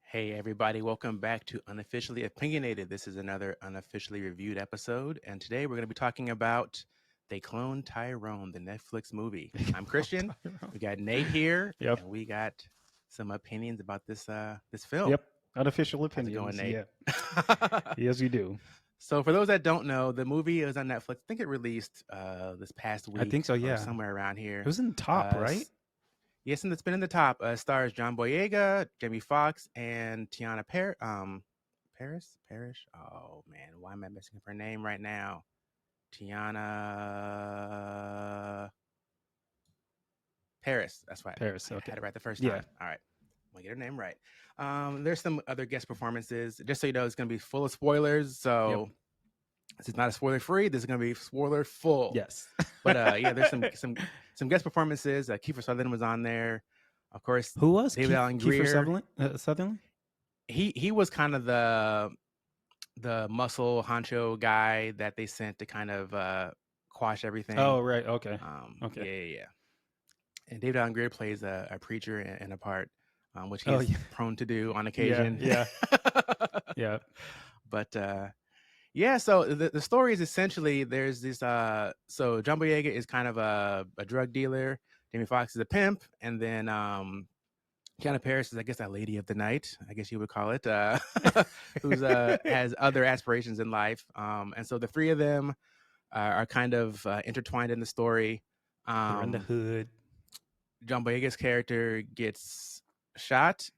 Hey, everybody, welcome back to Unofficially Opinionated. This is another unofficially reviewed episode, and today we're going to be talking about They Cloned Tyrone, the Netflix movie. I'm Christian. Tyrone. We got Nate here, Yep. and we got some opinions about this film. Yep. Unofficial How's it going, opinions. Nate? Yeah. Yes, we do. So, for those that don't know, the movie is on Netflix. I think it released this past I week think so. or Yeah. somewhere around It here. was in the top, Uh, right? yes, and it's been in the top. Stars John Boyega, Jamie Foxx, and Tiana Paris? Parrish? Oh man, why am I messing up her name right now? Tiana Paris. That's right. Paris. I Okay. had it right the first Yeah. time. All right. I'm gonna get her name right. There's some other guest performances. Just so you know, it's gonna be full of spoilers. Yep. So this is not a spoiler free. This is gonna be spoiler full. Yes. But yeah, there's some guest performances. Kiefer Sutherland was on there. Of course, Who was David Allen Kiefer Greer. Sutherland? Sutherland? He was kind of the muscle honcho guy that they sent to kind of quash everything. Oh, right. Okay. Yeah, Okay. yeah, yeah. And David Allen Greer plays a preacher in a part, which he Oh, is yeah. prone to do on Yeah. occasion. Yeah. Yeah. But yeah, so the story is essentially there's this. So John Boyega is kind of a drug dealer. Jamie Foxx is a pimp, and then Kiana Paris is, I guess, that lady of the night, I guess you would call it, who's has other aspirations in life. And so the three of them are kind of intertwined in the story. They're in the Um, hood. John Boyega's character gets shot,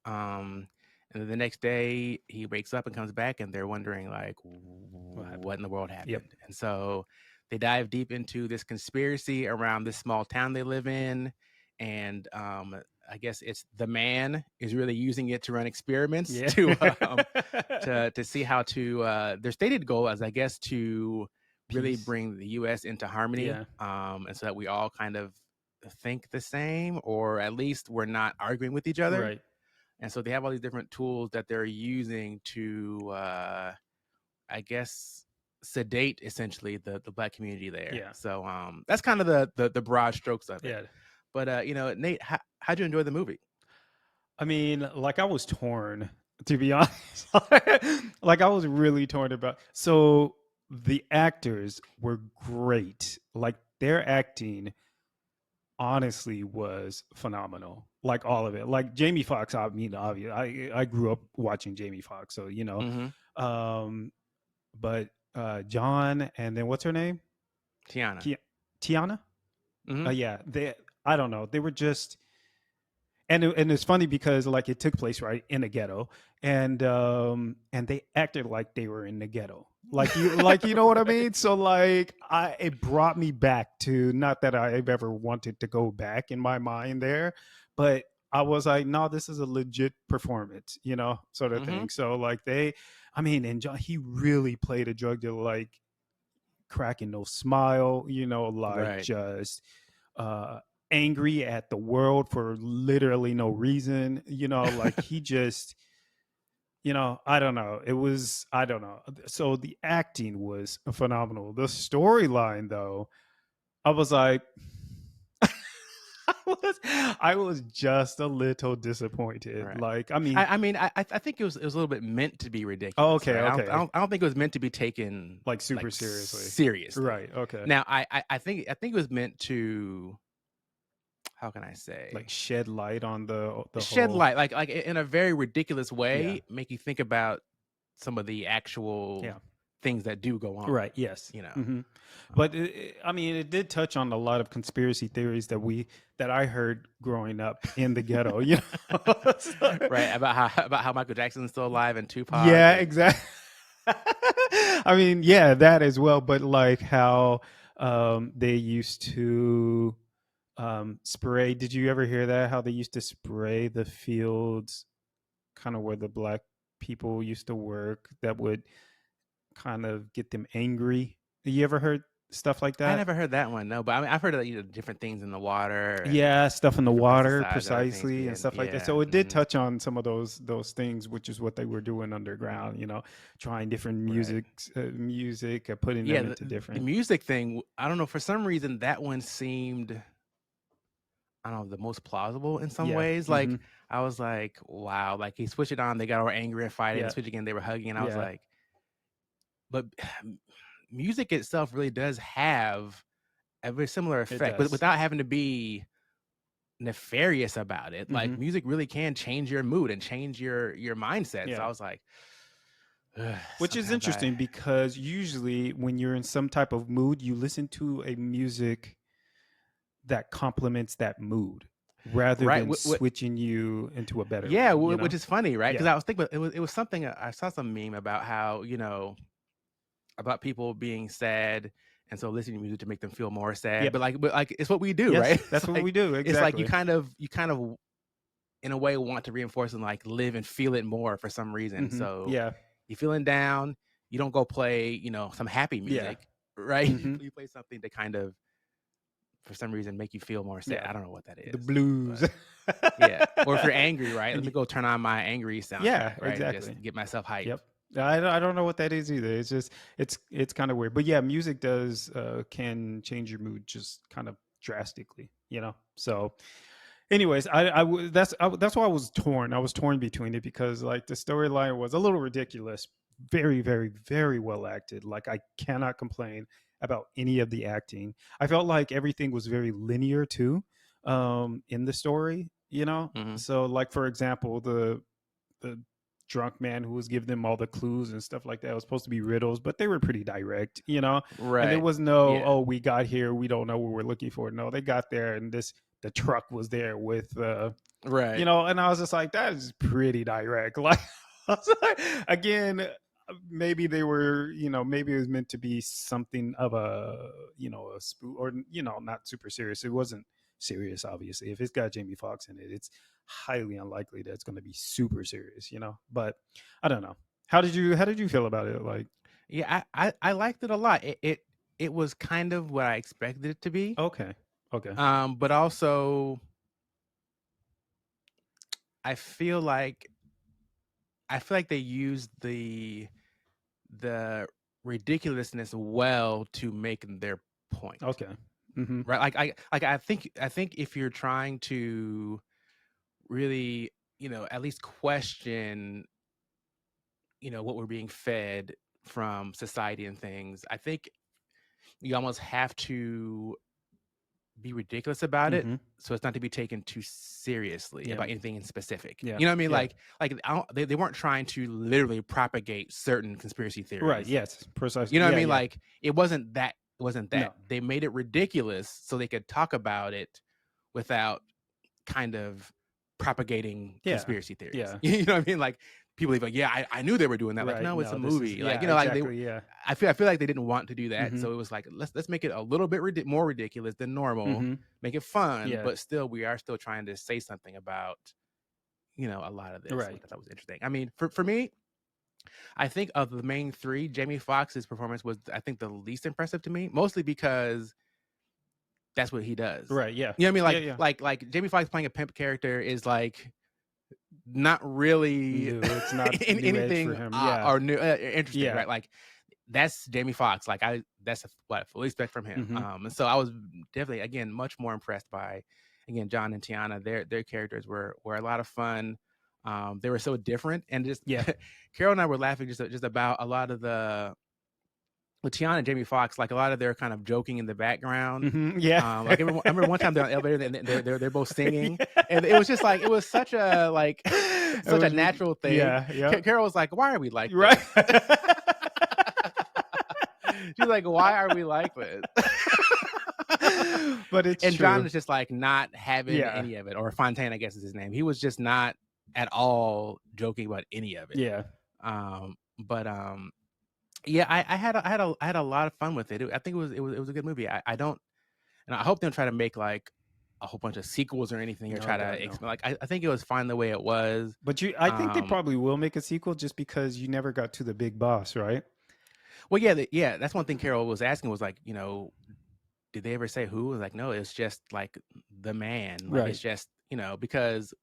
and then the next day he wakes up and comes back, and they're wondering like, What what happened? in the world Yep. happened? And so they dive deep into this conspiracy around this small town they live in, and I guess it's the man is really using it to run experiments Yeah. to see how to their stated goal is, I guess, to really Peace. bring the U.S. into harmony, Yeah. and so that we all kind of think the same, or at least we're not arguing with each other. Right. And so they have all these different tools that they're using to, I guess, sedate essentially the black community there. Yeah. So that's kind of the broad strokes of it. Yeah. But Nate, how'd you enjoy the movie? I mean, like I was torn, to be honest. Like I was really torn about. So the actors were great. Like their acting honestly was phenomenal. Like all of it. Like Jamie Foxx, I mean, obvious. I grew up watching Jamie Foxx, so you know. Mm-hmm. Um, but John and then what's her name? Tiana. Tiana? Mm-hmm. Yeah, they I don't know. They were just and it's funny because like it took place right in the ghetto and they acted like they were in the ghetto like you know what I mean, so like I it brought me back to, not that I've ever wanted to go back in my mind there, but I was like, no, this is a legit performance, you know, sort of Mm-hmm. thing. So like they, I mean, and John, he really played a drug dealer, like cracking no smile, you know, like Right. just uh angry at the world for literally no reason, you know, like he just, you know, I don't know. It was, I don't know. So the acting was phenomenal. The storyline though, I was like I was just a little disappointed. Right. Like, I mean, I mean, I think it was a little bit meant to be oh, ridiculous, okay, right? okay. I don't think it was meant to be taken Like super like seriously. seriously. Right, okay. Now, I think it was meant to, how can I Like say, shed light on the shed whole, light, like in a very ridiculous yeah. way, make you think about some of the actual Yeah. things that do go on. Right. Yes. You know. But I mean, it did touch on a lot of conspiracy theories that I heard growing up in the ghetto. You know. Right, about how Michael Jackson's still alive and Tupac Yeah. and Exactly. I mean, yeah, that as well. But like how they used to spray. Did you ever hear that? How they used to spray the fields, kind of where the black people used to work. That would kind of get them angry. You ever heard stuff like I that? never heard that one. No, but I mean I've heard of different things in the water and Yeah, stuff in the different water pesticides, other things precisely and being, stuff like that. yeah. So it did Hmm. touch on some of those things, which is what they were doing underground, you know, trying different Right. music, putting Yeah, them into the different. music thing, I don't know, for some reason that one seemed I don't know, the most plausible in some Yeah. ways. Mm-hmm. Like I was like, wow, like he switched it on, they got all angry and fighting, and Yeah. switch again, they were hugging, and I was Yeah. like, but music itself really does have a very similar It effect, but does. without having to be nefarious about it. Mm-hmm. Like music really can change your mood and change your mindset. So I Yeah. was like, Which is sometimes I interesting because usually when you're in some type of mood, you listen to a music that complements that mood rather right. than switching you into a better Yeah, mood, which is funny, right? Because Yeah. I was thinking it was something I saw some meme about how about people being sad, and so listening to music to make them feel more sad. Yep. But like it's what we do, Yes, right? that's what we do. It's like you Exactly. kind of in a way want to reinforce and like live and feel it more for some reason. Mm-hmm. So Yeah. you feeling down, you don't go play, some happy Yeah. music, right? Mm-hmm. You play something to kind of for some reason make you feel more sad. Yeah. I don't know what that The is, blues. but yeah. Or if you're angry, right? And Let me go turn on my angry yeah, soundtrack, right? And just exactly. get myself hype. Yep. I don't know what that is either. It's just it's kind of weird. But yeah, music does can change your mood just kind of drastically, So anyways, that's why I was torn. I was torn between it because like the storyline was a little ridiculous, very very very well acted. Like I cannot complain about any of the acting. I felt like everything was very linear too, in the story. Hmm. So like for example, the drunk man who was giving them all the clues and stuff like that. It was supposed to be riddles, but they were pretty direct. And there Right. was no, Yeah. oh, we got here, we don't know what we're looking for. No, they got there and the truck was there with Right. and I was just like, that is pretty direct. Like, I was like, again, maybe they were, maybe it was meant to be something of a spook or, not super serious. It wasn't serious, obviously. If it's got Jamie Foxx in it, it's highly unlikely that it's going to be super serious. But I don't know. How did you feel about it? Like, Yeah, I liked it a lot. It was kind of what I expected it to be. okay, okay, But also I feel like they used the ridiculousness well to make their point. okay. Mm-hmm. Right? I think if you're trying to really, at least question, what we're being fed from society and things, I think you almost have to be ridiculous about it Mm-hmm. so it's not to be taken too seriously Yeah, about anything in specific. yeah, You know what I mean? yeah. Like they weren't trying to literally propagate certain conspiracy Right. theories. Yes. You Precisely. know what I Yeah. mean? Yeah. Like it wasn't that. No. They made it ridiculous so they could talk about it without kind of propagating Yeah. conspiracy theories. Yeah. You know what I mean? Like people be like, yeah, I knew they were doing that. Like, Right. no, it's a No, this is movie. Like, yeah, like they exactly. Yeah. I feel like they didn't want to do that. Mm-hmm. So it was like, let's make it a little bit more ridiculous than normal, Mm-hmm. make it fun, Yeah. but still we are still trying to say something about, a lot of this, which Right. I thought was interesting. I mean, for me, I think of the main three, Jamie Foxx's performance was I think the least impressive to me, mostly because that's what he does. Right. Yeah. You know what I mean? Yeah. Like Yeah. like Jamie Foxx playing a pimp character is like not really New. It's not new edge for anything him. Yeah. or new interesting, Yeah. right? Like that's Jamie Foxx. Like that's what I fully expect from him. Mm-hmm. And so I was definitely again much more impressed by again John and Tiana. Their characters were a lot of fun. They were so different, and just Yeah. Carol and I were laughing just about a lot of the with Tiana and Jamie Foxx, like a lot of their kind of joking in the background. Mm-hmm. Yeah. I remember one time they're on the elevator and they're both singing, Yeah. and it was just like it was such a like It such a was. natural thing. Yeah. Yeah. Carol was like, "Why are we like Right. this?" She's like, "Why are we like this?" But it's And John true. is just like not having Yeah. any of it, or Fontaine, I guess is his name. He was just not at all joking about any of it. Yeah. But yeah, I had a lot of fun with it. I think it was a good movie. I don't, and I hope they don't try to make like a whole bunch of sequels or anything, or Oh try to God, no. like I think it was fine the way it was. But I think they Um, probably will make a sequel just because you never got to the big boss, right? well, yeah, yeah, that's one thing Carol was asking was like, did they ever say who? Was like, no, it's just like the man. Like Right. it's just because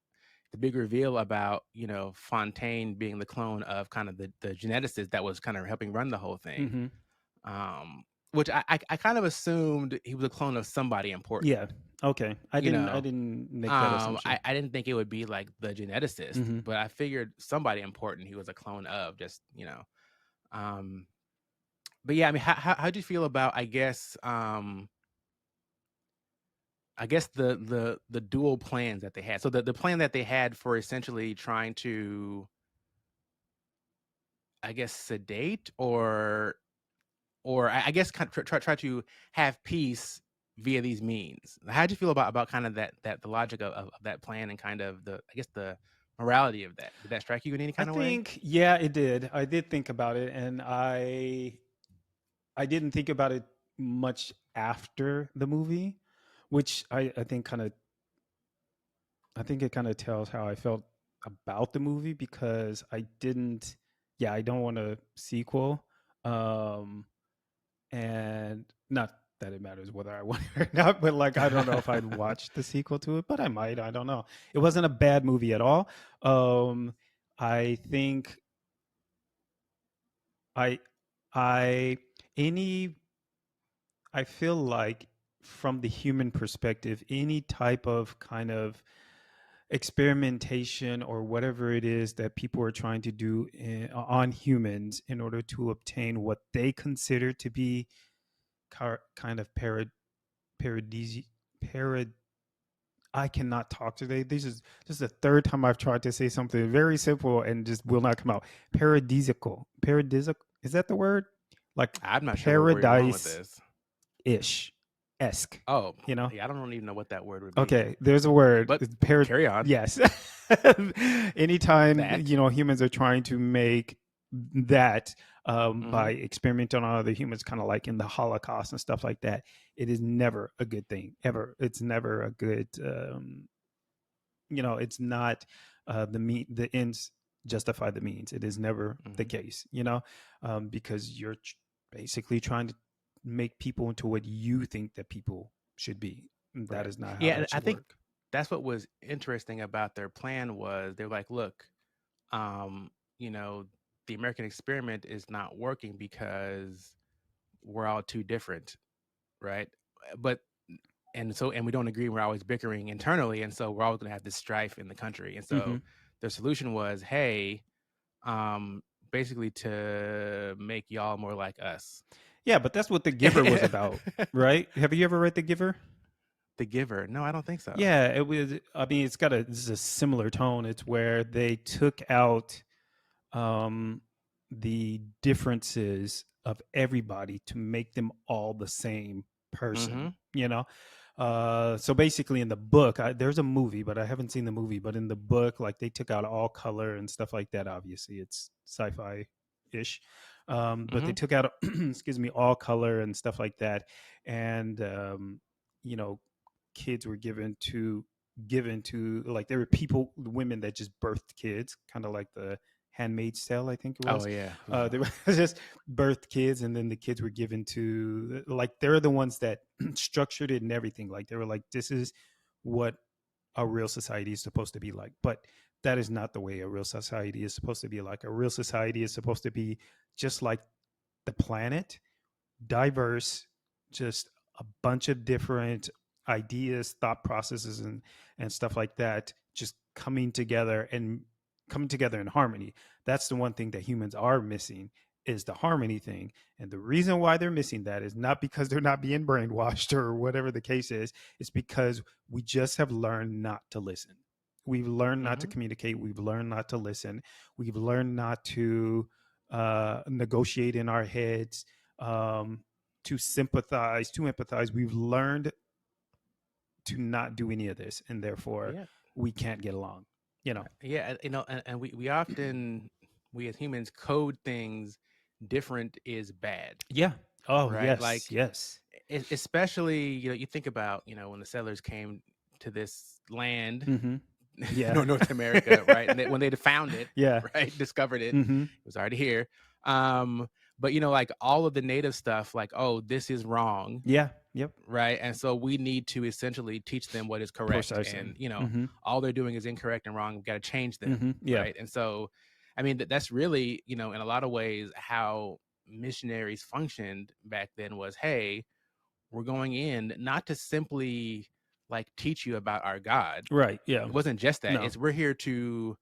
the big reveal about Fontaine being the clone of kind of the geneticist that was kind of helping run the whole thing. Mm-hmm. Um, which I kind of assumed he was a clone of somebody important. Yeah. Okay. I You didn't. I know, didn't make that I assumption. I didn't think it would be like the geneticist, Hmm. but I figured somebody important he was a clone of. Just um, but yeah, I mean, how'd you feel about I guess the dual plans that they had. So the plan that they had for essentially trying to, I guess, sedate or I guess kind of try to have peace via these means. How'd you feel about kind of that the logic of that plan and kind of the I guess the morality of that? Did that strike you in any I kind of way? think, yeah, it did. I did think about it, and I didn't think about it much after the movie, which I think kind of I think it kind of tells how I felt about the movie because I didn't. Yeah, I don't want a sequel, um, and not that it matters whether I want it or not, but like I don't know if I'd watch the sequel to it, but I might. I don't know. It wasn't a bad movie at all. Um, I think I I any I feel like from the human perspective, any type of kind of experimentation or whatever it is that people are trying to do on humans in order to obtain what they consider to be kind of paradisi parad I cannot talk today. This is the third time I've tried to say something very simple and just will not come out. Paradisical. Paradisical. Is that the word? Like I'm not sure where you're going with paradise this. ish esque, Oh, you know? yeah, I don't even know what that word would be, Okay, there's a word. but It's par. carry on. Yes. Anytime That. humans are trying to make that Mhm. by experimenting on other humans, kind of like in the Holocaust and stuff like that, it is never a good thing. Ever, it's never a good. It's not the ends justify the means. It is never the Mhm. case. Because you're basically trying to make people into what you think that people should be. And that Right. is not how Yeah, and that I should think work. that's what was interesting about their plan was they're like, look, um, you know, the American experiment is not working because we're all too different, right? But and we don't agree. We're always bickering internally, and so we're always going to have this strife in the country. And Hmm. so their solution was, hey, um, basically to make y'all more like us. Yeah, but that's what The Giver was about, right? Have you ever read The Giver? The Giver? No, I don't think so. Yeah, it was. I mean, it's a similar tone. It's where they took out um, the differences of everybody to make them all the same Mm-hmm. person. So basically, in the book, there's a movie, but I haven't seen the movie. But in the book, like they took out all color and stuff like that. Obviously, it's sci-fi ish. But Mm-hmm. they took out, excuse me, all color and stuff like that, and you know, kids were given to like there were people women that just birthed kids, kind of like the Handmaid's Tale, I think it Oh was. yeah. They were just birthed kids, and then the kids were given to like they're the ones that structured it and everything. Like they were like, this is what a real society is supposed to be like. But that is not the way a real society is supposed to be like. A real society is supposed to be just like the planet, diverse, just a bunch of different ideas, thought processes, and stuff like that, just coming together in harmony. That's the one thing that humans are missing is the harmony thing. And the reason why they're missing that is not because they're not being brainwashed or whatever the case is. It's because we just have learned not to listen. We've learned not to Mm-hmm. communicate. We've learned not to listen. We've learned not to negotiate in our heads, um, to sympathize, to empathize. We've learned to not do any of this, and therefore Yeah. we can't get along. You know. Right. Yeah. And we often we as humans code things different is bad, Yeah. Oh right? yes, Like yes. especially you think about when the settlers came to this land, Mm-hmm. Yeah. North America, right? And when they found it, Yeah. right, discovered it, Mm-hmm. it was already here. But like all of the native stuff, like, oh, this is wrong, Yeah. Yep. right? And so we need to essentially teach them what is correct. Precisely. And Mm-hmm. all they're doing is incorrect and wrong. We've got to change them, Mm-hmm. Yeah. right? And so, I mean, that's really, in a lot of ways, how missionaries functioned back then was, hey, we're going in not to simply like teach you about our God. Right. Yeah. It wasn't just that. No. It's we're here to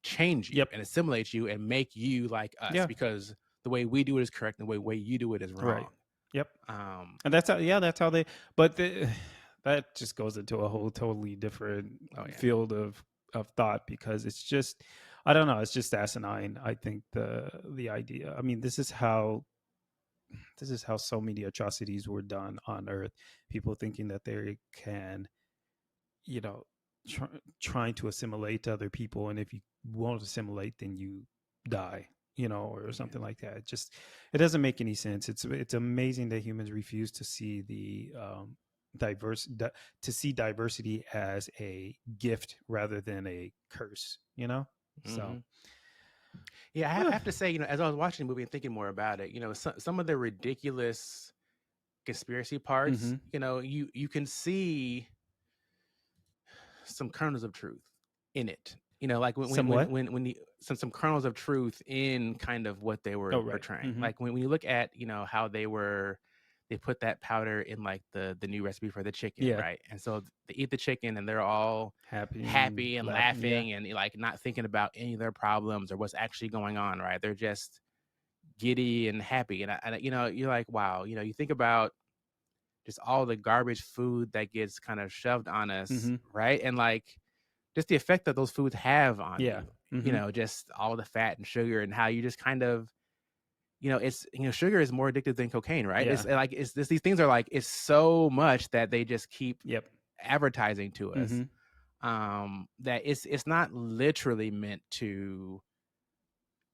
change you Yep. and assimilate you and make you like us Yeah. because the way we do it is correct and the way you do it is Right. wrong. Yep. Um, And that's how. Yeah. That's how they. But that just goes into a whole totally different oh yeah. field of thought because it's just. I don't know. It's just asinine. I think the idea. I mean, this is how so many atrocities were done on Earth. People thinking that they can, you know, trying to assimilate other people, and if you won't assimilate, then you die, or Yeah. something like that. It doesn't make any sense. It's amazing that humans refuse to see the to see diversity as a gift rather than a curse. So. Hmm. Yeah, I have to say, as I was watching the movie and thinking more about it, some of the ridiculous conspiracy parts, Mm-hmm. you can see some kernels of truth in it. Like Somewhat. when some kernels of truth in kind of what they were Oh, right. portraying. Mm-hmm. Like when you look at how they put that powder in like the new recipe for the chicken, Yeah. right? And so they eat the chicken and they're all Happy and happy and laughing. Yeah. laughing and like not thinking about any of their problems or what's actually going on, right? They're just giddy and happy. And you're like, wow, you think about just all the garbage food that gets kind of shoved on us, Mm-hmm. right? And like just the effect that those foods have on Yeah. you, Mm-hmm. just all the fat and sugar and how you just kind of, it's, sugar is more addictive than cocaine, right? Yeah. It's like, it's this, these things are like, it's so much that they just keep Yep. advertising to us, Mm-hmm. that it's not literally meant to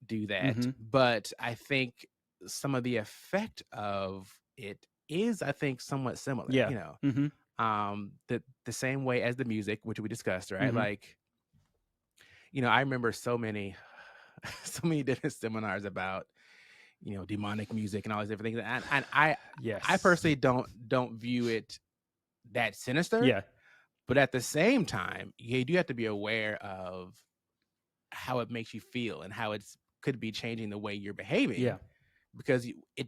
do that. Mm-hmm. But I think some of the effect of it is, I think, somewhat similar, Yeah. Mm-hmm. the same way as the music, which we discussed, right? Mm-hmm. Like, I remember so many so many different seminars about, demonic music and all these different things. And I Yes. personally don't view it that sinister, Yeah. but at the same time, you do have to be aware of how it makes you feel and how it's could be changing the way you're behaving Yeah. because it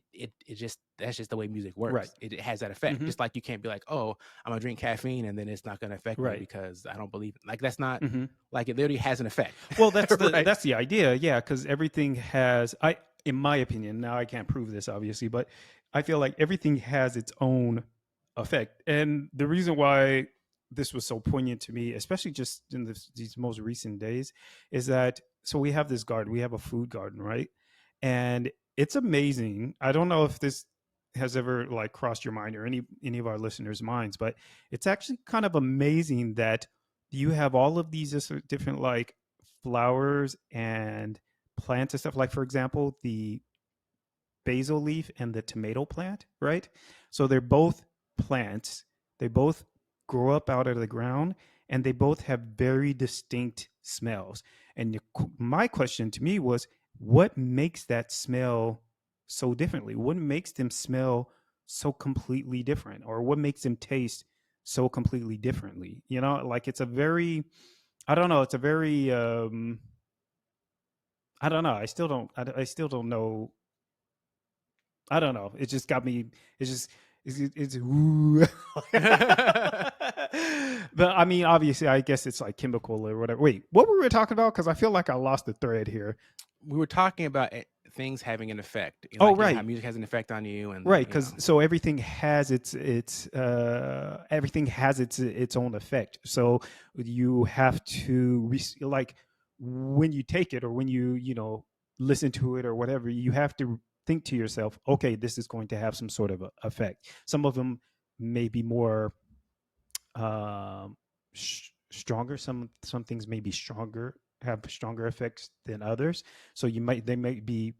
just that's just the way music Right. works. It has that effect. Mm-hmm. Just like you can't be like, oh, I'm gonna drink caffeine and then it's not gonna affect me Right. because I don't believe it. Like that's not Mm-hmm. like it literally has an effect. Well, that's the Right. that's the idea. Yeah, because everything has. In my opinion, now I can't prove this obviously, but I feel like everything has its own effect, and the reason why this was so poignant to me, especially just in these most recent days, is that so we have this garden, we have a food garden, right? And it's amazing. I don't know if this has ever like crossed your mind or any of our listeners' minds, but it's actually kind of amazing that you have all of these different like flowers and plants and stuff. Like for example, the basil leaf and the tomato plant, right? So they're both plants. They both grow up out of the ground and they both have very distinct smells. And my question to me was, what makes that smell so differently? What makes them smell so completely different? Or what makes them taste so completely differently? Like it's a very, I don't know, it's a very, I don't know. I still don't know. I don't know. It just got me. It's just it's ooh. But I mean, obviously, I guess it's like chemical or whatever. Wait, what were we talking about? Because I feel like I lost the thread here. We were talking about things having an effect, Oh, like how right, music has an effect on you, and right. Because so everything has its own effect. So you have to like when you take it or when you listen to it or whatever, you have to think to yourself, okay, this is going to have some sort of effect. Some of them may be more um, stronger. Some things may be stronger, have stronger effects than others. So they might be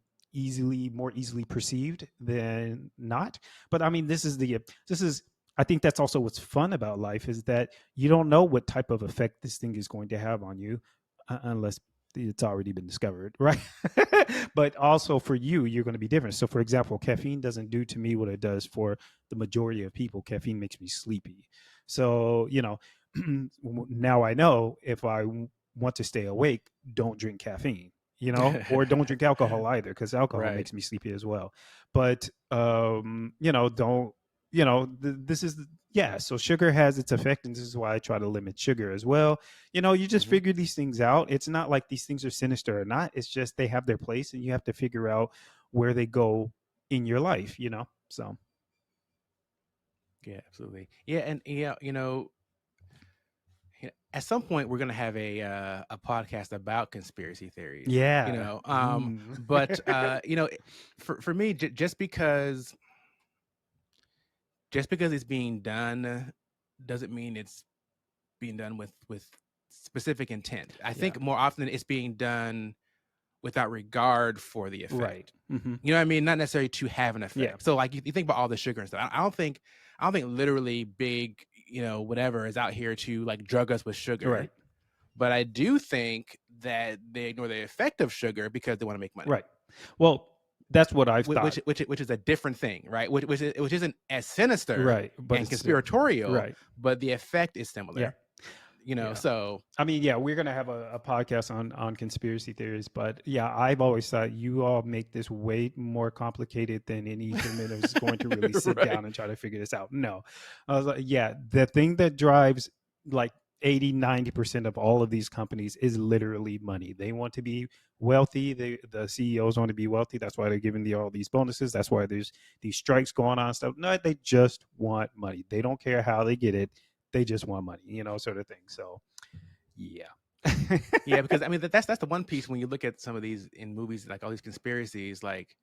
more easily perceived than not. But I mean, this is. I think that's also what's fun about life is that you don't know what type of effect this thing is going to have on you unless it's already been discovered, right? But also for you, you're going to be different. So, for example, caffeine doesn't do to me what it does for the majority of people. Caffeine makes me sleepy. So, now I know if I want to stay awake, don't drink caffeine. or don't drink alcohol either, because alcohol Right. makes me sleepy as well. But don't, this is yeah. So sugar has its effect, and this is why I try to limit sugar as well. You just Hmm. figure these things out. It's not like these things are sinister or not. It's just they have their place, and you have to figure out where they go in your life. So Yeah, absolutely. Yeah, and yeah, at some point we're gonna have a podcast about conspiracy theories. yeah. But for me, just because it's being done doesn't mean it's being done with specific intent. I Yeah. think more often it's being done without regard for the Right. effect. Mm-hmm. You know what I mean? Not necessarily to have an Yeah. effect. So like you think about all the sugar and stuff. I don't think literally big, whatever is out here to like drug us with sugar. Right. But I do think that they ignore the effect of sugar because they want to make money. Right. Well, that's what I've Which thought. which is a different thing, right? Which isn't as sinister Right. But and it's conspiratorial, right. but the effect is Yeah. similar. Yeah. So I mean, yeah, we're gonna have a podcast on conspiracy theories, but yeah, I've always thought you all make this way more complicated than any human is going to really sit right. down and try to figure this out. No, I was like, yeah, the thing that drives like 80-90% of all of these companies is literally money. They want to be wealthy. The CEOs want to be wealthy. That's why they're giving all these bonuses. That's why there's these strikes going on and stuff. No, they just want money. They don't care how they get it. They just want money, sort of thing. So yeah. Yeah, because I mean that's the one piece when you look at some of these in movies, like all these conspiracies, like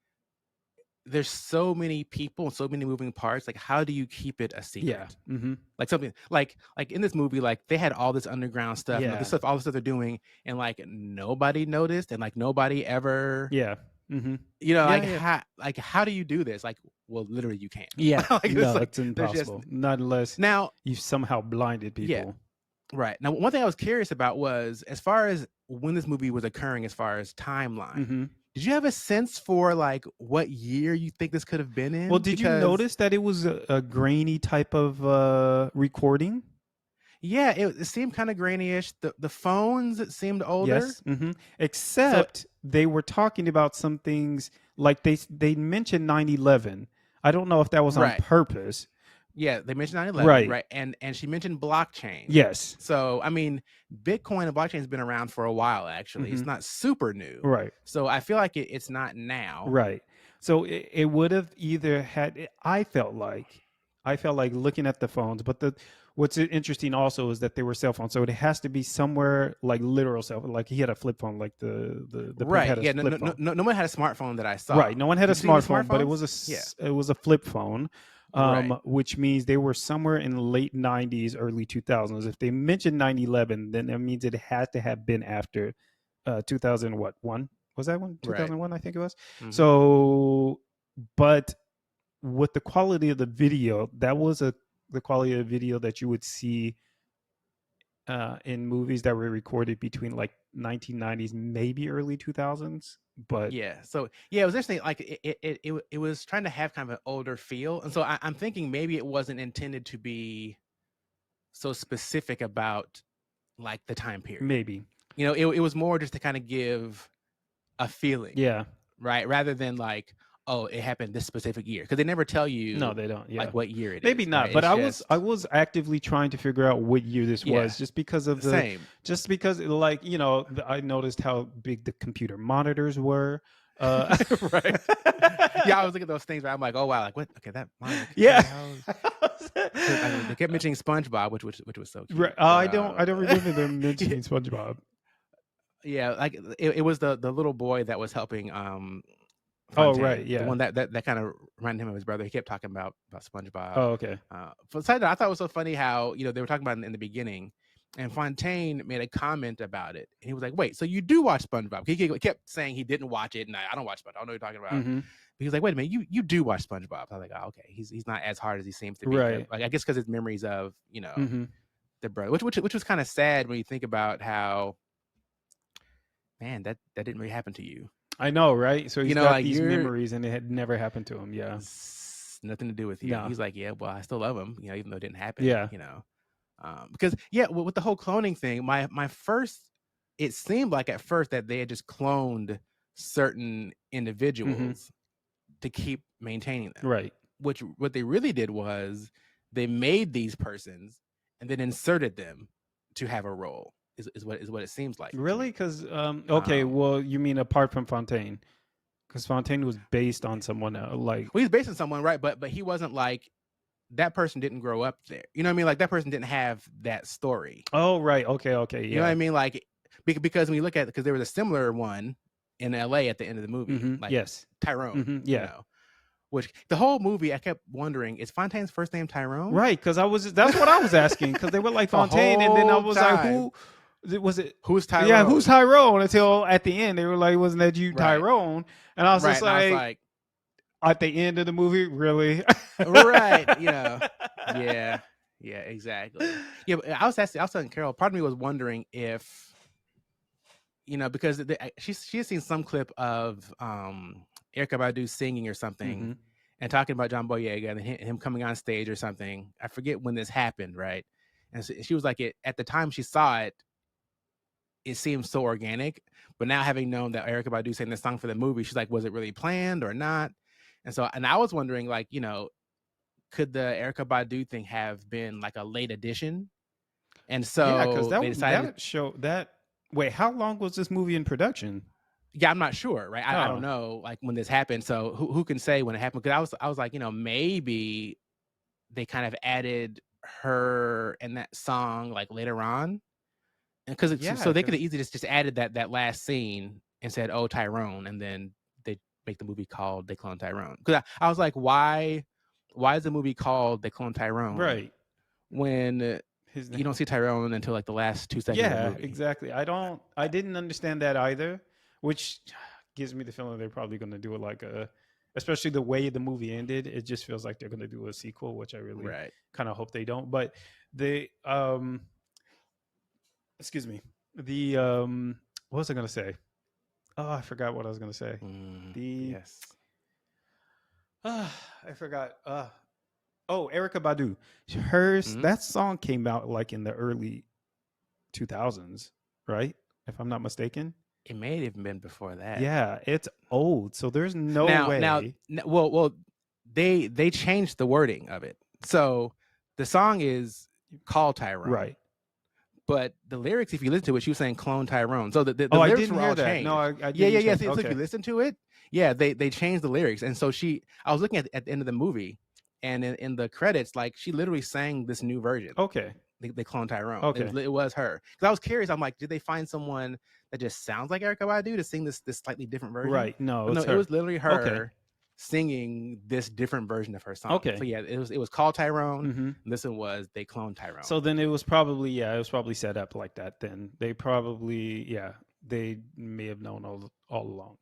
there's so many people, so many moving parts. Like, how do you keep it a Yeah. secret? Mm-hmm. Like something like in this movie, like they had all this underground stuff and this Yeah. stuff, all the stuff they're doing, and like nobody noticed, and like nobody ever, Yeah. Mm-hmm. like Yeah. Yeah. how do you do this? Like, well, literally, you can't. Yeah. Like it's No, like it's there's just impossible. Not unless now, you somehow blinded yeah, people. right. Now, one thing I was curious about was as far as when this movie was occurring, as far as timeline. Mm-hmm. Did you have a sense for like what year you think this could have been Well, in? did you Because notice that it was a grainy type of recording? yeah, it seemed kind of grainy-ish. The phones seemed older. Yes. Mm-hmm. So Except they were talking about some things like they mentioned 9/11. I don't know if that was on right. purpose. Yeah, they mentioned 9/11, Right. right? And she mentioned blockchain. Yes. So I mean, Bitcoin and blockchain has been around for a while. Actually, Mm-hmm. it's not super new. Right. So I feel like it's not now. Right. So it would have either had. I felt like looking at the phones, but what's interesting also is that they were cell phones, so it has to be somewhere like literal cell phone. Like he had a flip phone, like the pimp Right. had a Yeah. No, flip no, no, phone. no one had a smartphone that I saw. Right. No one had a Did you see any smartphone, but it smartphones? was Yeah. it was a flip phone, Right. which means they were somewhere in the late 90s, early 2000s. If they mentioned 9/11, then that means it had to have been after 2000 what one was that one Right. 2001 I think it was. Hmm. So, but with the quality of the video, that was the quality of the video that you would see in movies that were recorded between like 1990s, maybe early 2000s. But Yeah. So yeah, it was interesting. Like it was trying to have kind of an older feel, and so I'm thinking maybe it wasn't intended to be so specific about like the time period. maybe, It was more just to kind of give a feeling, yeah. right? Rather than like, oh, it happened this specific year, because they never tell No, you they don't. Yeah, like what year it maybe is, not. right? But It's I just was actively trying to figure out what year this yeah, was, just because of same. like I noticed how big the computer monitors were. Right. Yeah, I was looking at those things, but I'm like, oh wow, like what? Okay, that monitor. Yeah. Okay, how? Because I mean, they kept mentioning SpongeBob, which was so Right. cute. I But don't remember them mentioning SpongeBob. yeah, like it was the little boy that was helping Oh, right. Fontaine, the Yeah. one that kind of reminded him of his brother. He kept talking about SpongeBob. Oh, okay. For side note, I thought it was so funny how they were talking about it in the beginning, and Fontaine made a comment about it, and he was like, "Wait, so you do watch SpongeBob?" He kept saying he didn't watch it, and I don't watch SpongeBob. I don't know what you're talking about. Mm-hmm. But he was like, "Wait a minute, you do watch SpongeBob?" I was like, "Oh, okay, he's not as hard as he seems to be." Right. Like I guess because his memories of Mm-hmm. the brother, which was kind of sad when you think about how man that didn't really happen to you. I know, right? So he's got Like these you're memories, and it had never happened to him. Yeah. nothing to do with you. No. He's like, yeah, well, I still love him, even though it didn't happen. Yeah. Because yeah, with the whole cloning thing, my first it seemed like at first that they had just cloned certain Mm-hmm. individuals to keep maintaining them. Right. Which what they really did was they made these persons and then inserted them to have a role. Is what it seems like to Really? me. Because okay, Um, well, you mean apart from Fontaine? Because Fontaine was based on someone else. Like, well, he's based on someone, right? But he wasn't like that person didn't grow up there. You know what I mean? Like that person didn't have that story. oh, right, okay, okay, You know what yeah. I mean? Like because when you look at because there was a similar one in L.A. at the end of the movie, Mm-hmm. like Yes. Tyrone. Mm-hmm. You Yeah. know, which the whole movie I kept wondering is Fontaine's first name Tyrone? Right. Because that's what I was asking. Because they were like The Fontaine, and then I whole was like, time. who was it? Who's Yeah, who's Tyrone? Tyrone? Until at the end, they were like, wasn't that you, Right. Tyrone? And I was Right. just And I was like, like, at the end of the movie, really? right, yeah, yeah, exactly. Yeah, but I was telling Carol, part of me was wondering if, because she had seen some clip of Erica Badu singing or something Mm-hmm. and talking about John Boyega and him coming on stage or something. I forget when this happened, right? And so she was like, at the time she saw it, it seemed so organic. But now having known that Erica Badu sang this song for the movie, she's like, was it really planned or not? And I was wondering, like, could the Erica Badu thing have been like a late addition? And Yeah, because so they decided, that show that. Wait, how long was this movie in production? yeah, I'm not sure, right? I don't Oh, know, like when this happened. So who can say when it happened? Because I was like, maybe they kind of added her and that song like later on, and because yeah, so they could have because easily just added that last scene and said, "Oh, Tyrone," and then they make the movie called "They Clone Tyrone." Because I was like, why is the movie called "They Clone Tyrone" right, when his you name. don't see Tyrone until like the last 2 seconds of the Yeah, movie? exactly. I didn't understand that either, which gives me the feeling they're probably going to do it like especially the way the movie ended. It just feels like they're going to do a sequel, which I really Right. kind of hope they don't. But they, excuse me, the what was I going to say? Oh, I forgot what I was going to say. The Yes. I forgot. Oh, Erica Badu. Hers Mhm. that song came out like in the early 2000s, right? If I'm not mistaken. It may have even been before that. Yeah, it's old, so there's no Now, way. well, they changed the wording of it. So the song is called Tyrone, Right. but the lyrics, if you listen to it, she was saying "clone Tyrone." So the Oh, I lyrics didn't were hear all that. No, changed. I Yeah, yeah, didn't yeah. check. So if you Okay. listen to it, yeah, they changed the lyrics, and so I was looking at the end of the movie, and in the credits, like she literally sang this new version. Okay. They cloned Tyrone. Okay. It was her. Because I was curious. I'm like, did they find someone that just sounds like Erica Badu to sing this slightly different version? Right. No, But no, it's it her. was literally Okay. her singing this different version of her song. So Okay. yeah, it was called Tyrone. Mm-hmm. And this one was They Cloned So Tyrone. then it was probably set up like that. Then they probably they may have known all along.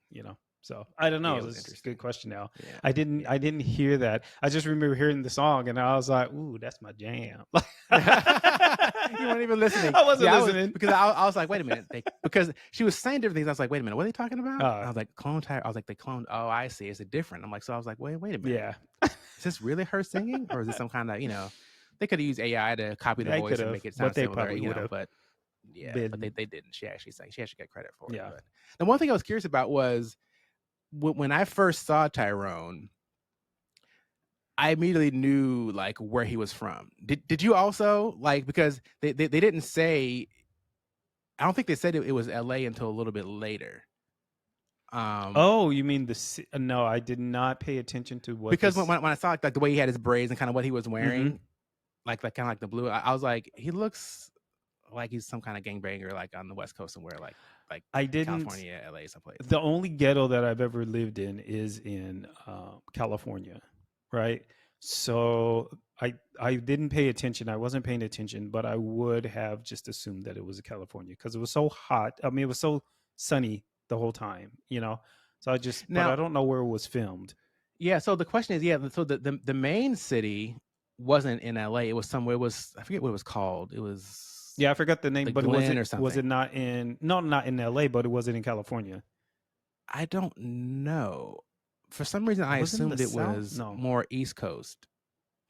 So I don't know. Yeah, it was This is a good interesting. question. Now Yeah, I yeah. didn't hear that. I just remember hearing the song and I was like, ooh, that's my jam. You weren't even listening. I wasn't Yeah, I was listening. because I was like, wait a minute, because she was saying different things. I was like, wait a minute, what are they talking about? Uh, I was like, clone Tyrone. I was like, they cloned. Oh, I see. Is it different? I'm like, so I was like, wait a minute. yeah, Is this really her singing, or is this some kind of they could have used AI to copy the they could voice and have, make it but sound they similar, probably would have but yeah, but been. they didn't. She actually sang. She actually got credit for it. Yeah. But the one thing I was curious about was when I first saw Tyrone, I immediately knew like where he was from. Did you also like because they didn't say? I don't think they said it was L.A. until a little bit later. Oh, you mean no, I did not pay attention to what Because when, this. when I saw like the way he had his braids and kind of what he was Mm-hmm. wearing, like kind of like the blue, I was like, he looks like he's some kind of gangbanger, like on the West Coast somewhere, like I didn't. California, LA, someplace. The only ghetto that I've ever lived in is in California, right? So I didn't pay attention. I wasn't paying attention, but I would have just assumed that it was California because it was so hot. I mean, it was so sunny the whole time. So but I Now, don't know where it was filmed. yeah. So the question is, yeah. So the main city wasn't in LA. It was somewhere. It was I forget what it was called. It was Yeah, I forgot the name, the but was Glen it or was it something. not in no, not in LA, but it was it in California? I don't know. For some reason, I Was it in the assumed it South? was No. more East Coast.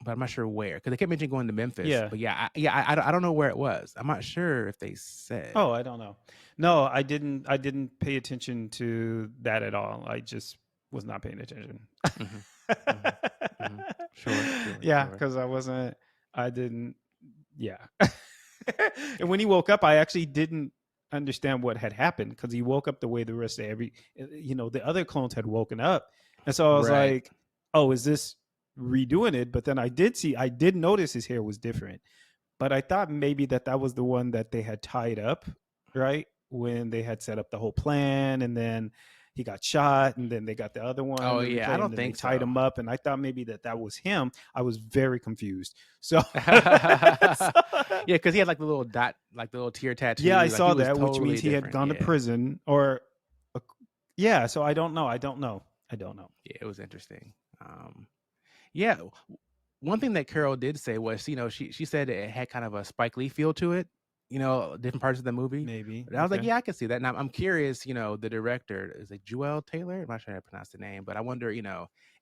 but I'm not sure where because they kept mentioning going to Memphis. Yeah. But yeah, I don't know where it was. I'm not sure if they said. Oh, I don't know. No, I didn't. I didn't pay attention to that at all. I just was not paying attention. Hmm. Hmm. Hmm. Sure, sure, Yeah, sure. because I wasn't. I didn't. Yeah. And when he woke up, I actually didn't understand what had happened because he woke up the way the rest of the other clones had woken up, and so I was Right. like, "Oh, is this redoing it?" But then I did notice his hair was different, but I thought maybe that was the one that they had tied up, right? When they had set up the whole plan, and then he got shot, and then they got the other one Oh to yeah, I replay, and don't then they think tied so. him up, and I thought maybe that was him. I was very confused. So, Yeah, so because he had like the little dot, like the little tear yeah, I tattoo. Like he saw was that, which means totally he had different. gone to Yeah, prison, or yeah. So I don't know. I don't know. I don't know. yeah, it was interesting. Yeah, one thing that Carol did say was, she said it had kind of a Spike Lee feel to it. Different parts of the movie. Maybe. But I was like, Okay. yeah, I can see that. Now I'm curious. The director is like Joel Taylor. I'm not sure how to pronounce the name, but I wonder,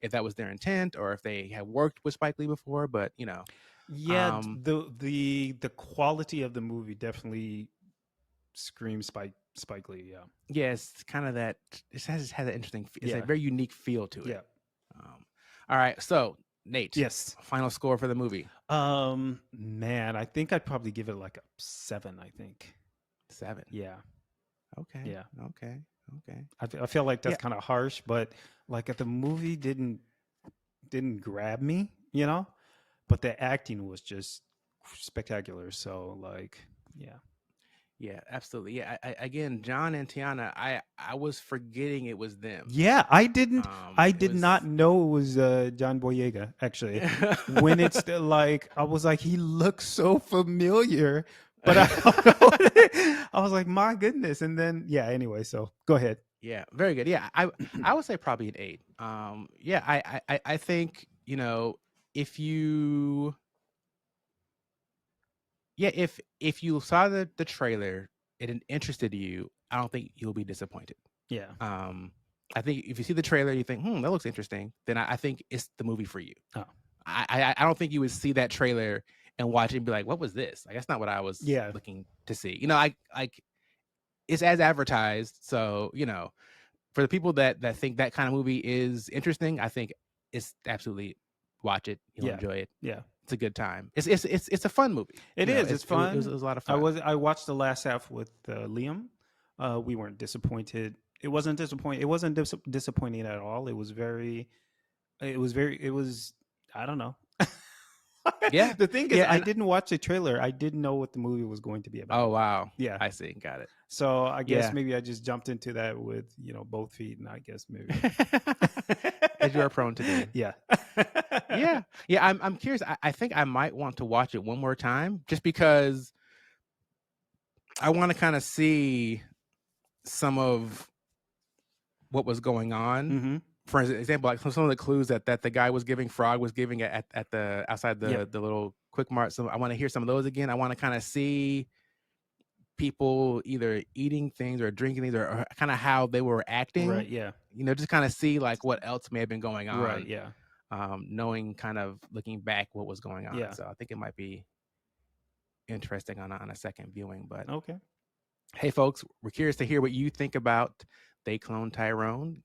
if that was their intent or if they had worked with Spike Lee before. But Yeah, um, the quality of the movie definitely screams Spike Lee. Yeah. yeah, it's kind of that. It has an interesting. It's a Yeah. very unique feel to it. Yeah. Um, all right, so Nate, Yes. final score for the movie. Man, I think I'd probably give it like a 7, I think. 7. Yeah. Okay. Yeah. Okay. Okay. I feel like Yeah. that's kind of harsh, but like the movie didn't grab me, you know? But the acting was just spectacular. So like, yeah. Yeah, absolutely. Yeah, again, John and Tiana, I was forgetting it was them. Yeah, I It did not was. know it was John Boyega actually. When it's like I was like he looks so familiar, but I don't know. I was like my goodness, and then yeah, anyway, so go ahead. Yeah, very good. Yeah, I would say probably an 8. Yeah, I think if you yeah if you saw the trailer and it interested you, I don't think you'll be disappointed. Yeah. Um, I think if you see the trailer, you think, that looks interesting, then I think it's the movie for you. Oh. I don't think you would see that trailer and watch it and be like, what was this? Like that's not what I was Yeah. looking to see. I like it's as advertised. So, for the people that think that kind of movie is interesting, I think it's absolutely watch it. You'll Yeah. enjoy it. Yeah. It's a good time. It's a fun movie. It is. It's It was fun. a lot of fun. I watched the last half with Liam. We weren't disappointed. It wasn't disappointing. It wasn't disappointing at all. It was very. It was very. It was. I don't know. Yeah. The thing is, Yeah. I And didn't watch the trailer. I didn't know what the movie was going to be oh about. wow. Yeah. I see. Got it. So I guess Yeah. maybe I just jumped into that with both feet, and I guess maybe. As you are prone to do. Yeah. Yeah. Yeah. I'm curious. I think I might want to watch it one more time just because I want to kind of see some of what was going on. Mm-hmm. For example, like some of the clues that the guy was giving, Frog was giving at the outside Yep. the little quick mart. So I want to hear some of those again. I want to kind of see people either eating things or drinking things or kind of how they were acting. Right. Yeah. Just kind of see like what else may have been going Right. on. Yeah. Knowing kind of looking back what was going on. Yeah. So I think it might be interesting on a second viewing. But Okay. hey, folks, we're curious to hear what you think about They Clone Tyrone.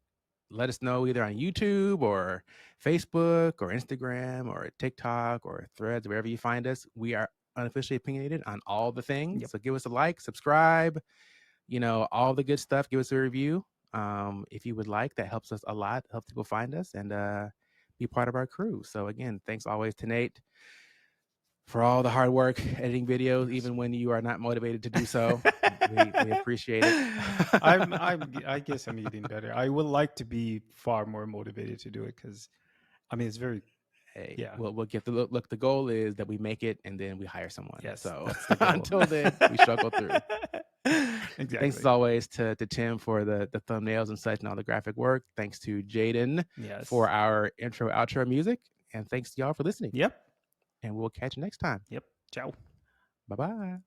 Let us know either on YouTube or Facebook or Instagram or TikTok or Threads, wherever you find us. We are unofficially opinionated on all the things. Yep. So give us a like, subscribe, all the good stuff. Give us a review. If you would like, that helps us a lot, helps people find us and be part of our crew. So again, thanks always to Nate for all the hard work editing videos, even when you are not motivated to do so. we appreciate it. I guess I'm eating better. I would like to be far more motivated to do it because, I mean, it's very. Hey, Yeah. we'll get the look. The goal is that we make it and then we hire someone. Yes. So That's the goal. until then, we struggle through. Exactly. Thanks as always to Tim for the thumbnails and such and all the graphic work. Thanks to Jaden Yes. for our intro outro music, and thanks to y'all for listening. Yep. And we'll catch you next time. Yep. Ciao. Bye bye.